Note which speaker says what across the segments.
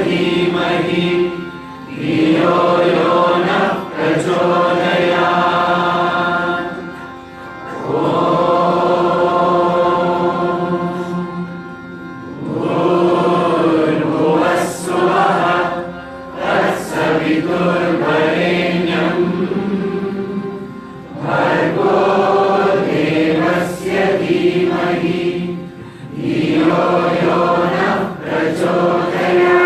Speaker 1: धीमहि धियो यो नः प्रचोदयात्। भूर्भुवः स्वः तत्सवितुर्वरेण्यं भर्गो देवस्य धीमहि धियो यो नः प्रचोदयात्।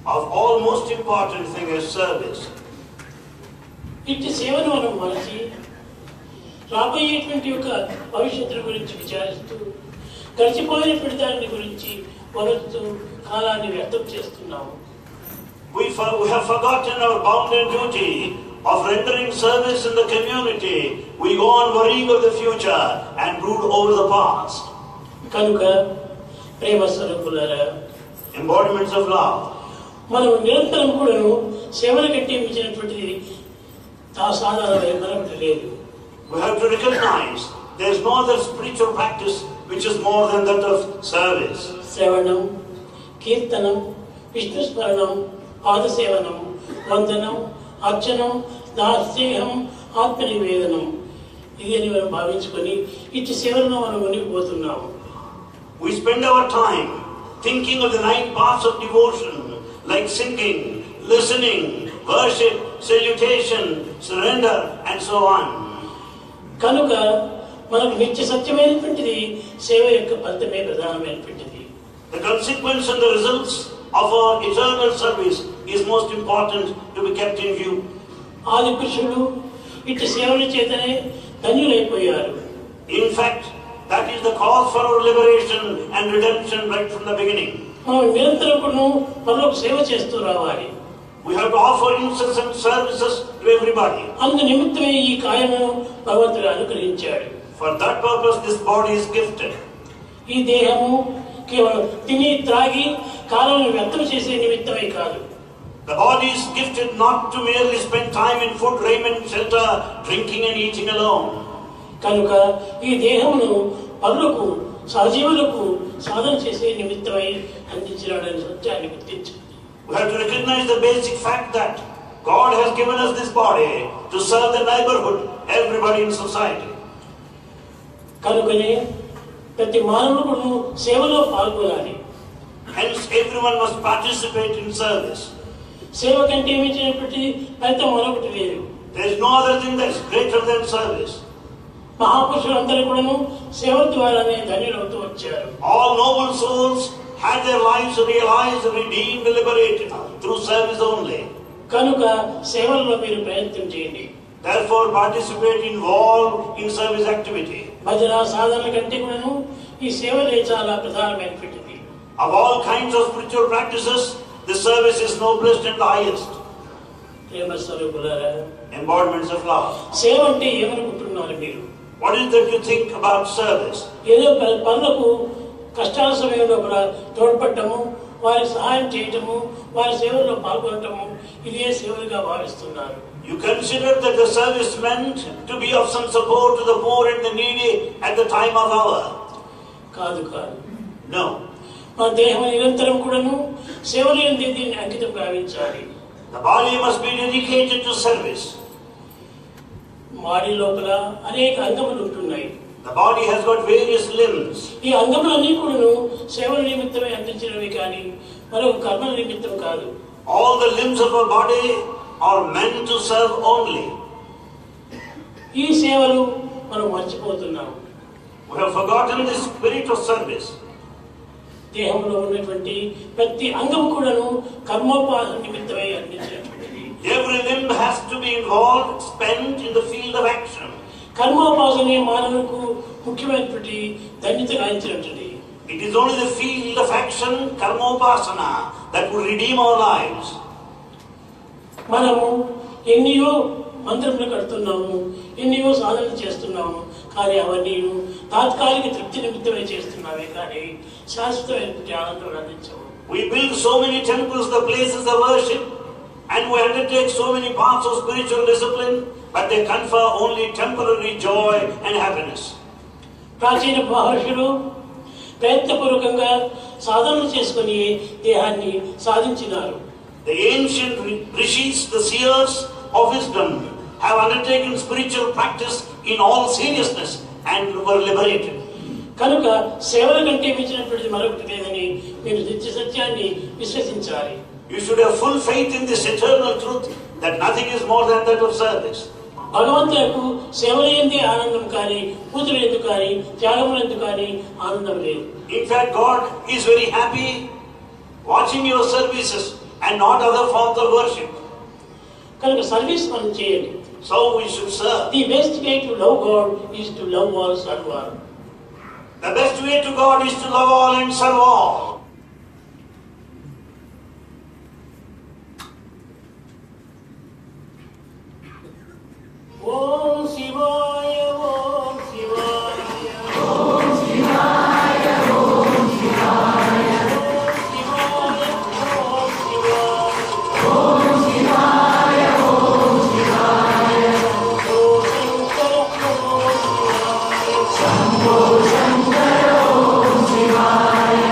Speaker 2: Of all most important thing is service.
Speaker 3: ఇట్టి సేవను మనం మరచి రాబోయేటువంటి యొక్క భవిష్యత్తు గురించి విచారిస్తూ గడిచిపోయినటువంటి దాని గురించి వరుస్తూ కాలాన్ని వ్యర్థం చేస్తున్నాము.
Speaker 2: We have forgotten our bounden duty of rendering service in the community. We go on worrying of the future and brood over the past.
Speaker 3: కనుక ప్రేమ స్వరూపులారా,
Speaker 2: embodiments of love,
Speaker 3: మనం నిరంతరం కూడా సేవలు కట్టించినటువంటిది సాధారణమైన మరొకటి లేదు.
Speaker 2: We have to recognize there is no other spiritual practice which is more than that of service.
Speaker 3: శ్రవణం, కీర్తనం, విష్ణు స్మరణం, పాదసేవనం, వందనం, అర్చనం, దాస్యేహం, ఆత్మనివేదనం, ఇది అని మనం భావించుకొని ఇట్టి సేవలను మనం మునిగిపోతున్నాము.
Speaker 2: We spend our time thinking of the 9 paths of devotion, like singing, listening, worship, salutation, surrender, and so on.
Speaker 3: కనుక మనకు నిత్య సత్యమైనటువంటిది సేవ యొక్క ఫలితమే ప్రధానమైనటువంటిది.
Speaker 2: The consequence and the results of our eternal service is most important to be kept in view.
Speaker 3: ఆది పురుషులు ఇటు సేవల చేతనే ధన్యులైపోయారు.
Speaker 2: In fact, that is the cause for our liberation and redemption right from the beginning.
Speaker 3: మనం నిరంతరము పరలోక సేవ చేస్తూ రావాలి.
Speaker 2: We have to offer incessant services to everybody.
Speaker 3: అందు నిమిత్తమే ఈ కాయము భగవంతుడు అనుగ్రహించాడు.
Speaker 2: For that purpose this body is gifted.
Speaker 3: ఈ దేహము కేవలం తిని త్రాగి కాలాన్ని వ్యర్థం చేసే నిమిత్తమే కాదు.
Speaker 2: The body is gifted not to merely spend time in food, raiment, shelter, drinking and eating alone.
Speaker 3: కనుక ఈ దేహమును పరులకు సజీవులకు సాధన చేసే నిమిత్తమై అందించినాడని సత్యాన్ని గుర్తించాలి.
Speaker 2: We have to recognize the basic fact that God has given us this body to serve the neighborhood, everybody in society.
Speaker 3: కనుకనే ప్రతి మానవుడు సేవలో పాల్గొనాలి.
Speaker 2: Hence everyone must participate in service.
Speaker 3: సేవ కంటే మించినటువంటి ఫలితం మరొకటి లేదు.
Speaker 2: There is no other thing that is greater than service.
Speaker 3: మహాపురుషులందరూ కూడాను సేవ ద్వారానే ధన్యులవుతూ వచ్చారు.
Speaker 2: All noble souls had their lives realized, redeemed, liberated through service only.
Speaker 3: కనుక సేవల్లో మీరు ప్రయత్నం చేయండి.
Speaker 2: Therefore participate, involved in service activity.
Speaker 3: భజన సాధనల కంటే కూడాను ఈ సేవలే చాలా ప్రధానమైనటువంటిది.
Speaker 2: Of all kinds of spiritual practices, the service is noblest and highest.
Speaker 3: ప్రేమ స్వరూపులారా,
Speaker 2: Embodiments of love.
Speaker 3: సేవ అంటే ఏమనుకుంటున్నారు మీరు?
Speaker 2: What is that you think about service?
Speaker 3: ఏదో పనులకు కష్టాల సమయంలో కూడా తోడ్పడటము, వారికి సహాయం చేయటము, వారి సేవల్లో పాల్గొనటము, ఇదే సేవలుగా భావిస్తున్నారు.
Speaker 2: You consider that the service meant to be of some support to the poor and the needy at the time of hour.
Speaker 3: కాదు కాదు.
Speaker 2: No.
Speaker 3: మన దేహం నిరంతరం కూడాను సేవలు ఎందు దీన్ని అంకితం గావించాలి.
Speaker 2: The body must be dedicated to service.
Speaker 3: మాడి లోపల అనేక అంగములు ఉంటున్నాయి.
Speaker 2: The body has got various limbs.
Speaker 3: ఈ అంగములన్నీ కూడాను సేవల నిమిత్తమే అందించినవి కానీ మరొక కర్మల నిమిత్తం కాదు.
Speaker 2: All the limbs of our body are meant to serve only.
Speaker 3: ఈ సేవలు మనం మర్చిపోతున్నాం.
Speaker 2: We have forgotten the spirit of service.
Speaker 3: దేహంలో ఉన్నటువంటి ప్రతి అంగం కూడాను కర్మోపాసన నిమిత్తమై అందించినటువంటిది.
Speaker 2: Every limb has to be involved, spent in the field of action.
Speaker 3: కర్మోపాసనే మానవులకు ముఖ్యమైనటువంటి ధన్యత గాయించినటువంటిది.
Speaker 2: It is only the field of action, karmopasana, that will redeem our lives.
Speaker 3: మనము ఎన్నో మంత్రములు కడుతున్నాము, ఎన్నో సాధనలు చేస్తున్నాము, కానీ అవన్నీ తాత్కాలిక తృప్తి నిమిత్తమే చేస్తున్నామే కానీ శాశ్వతమైనటువంటి ఆనందం అందించవు.
Speaker 2: We build so many temples, the places of worship, and we undertake so many paths of spiritual discipline, but they confer only temporary joy and happiness.
Speaker 3: ప్రాచీన మహర్షులు ప్రయత్నపూర్వకంగా సాధనలు చేసుకుని దేహాన్ని సాధించినారు.
Speaker 2: The ancient rishis, the seers of wisdom, have undertaken spiritual practice in all seriousness and were liberated.
Speaker 3: కనుక సేవల కంటే మించినటువంటి మరొకటి లేదని మీరు నిత్య సత్యాన్ని విశ్వసించాలి.
Speaker 2: You should have full faith in this eternal truth that nothing is more than that of service.
Speaker 3: భగవంతులకు సేవల యందే ఆనందం కానీ, పూజలు ఎందుకు కానీ, త్యాగములు ఎందుకు కానీ ఆనందం లేదు.
Speaker 2: In fact, God is very happy watching your services and not other forms of worship.
Speaker 3: కనుక సర్వీస్ మనం చేయండి.
Speaker 2: So we should serve.
Speaker 3: The best way to love God is to love all, serve all.
Speaker 2: The best way to God is to love all and serve all.
Speaker 3: ఓం శివాయ ఓం శివాయ
Speaker 1: ఓం శివాయ ఓం శివాయ
Speaker 3: ఓం శివాయ ఓం శివాయ
Speaker 1: ఓం శివాయ ఓం శివాయ
Speaker 3: శంభో శంకర ఓం శివాయ
Speaker 1: శంభో శంకర ఓం శివాయ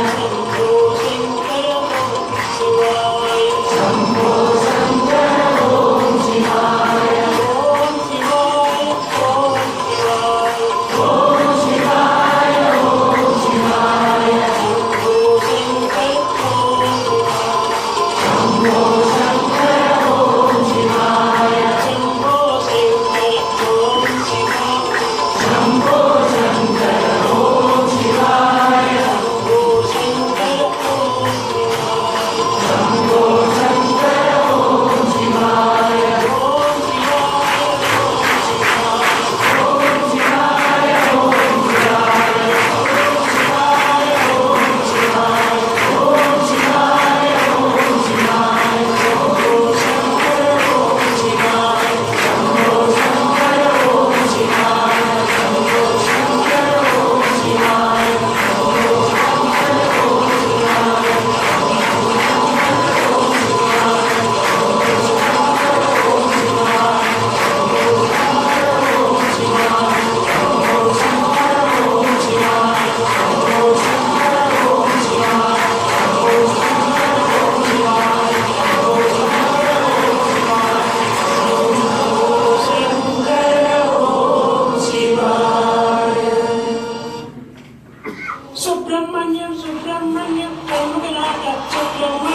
Speaker 3: Subramanyam, Subramanyam, Raghuveera, Subramanyam.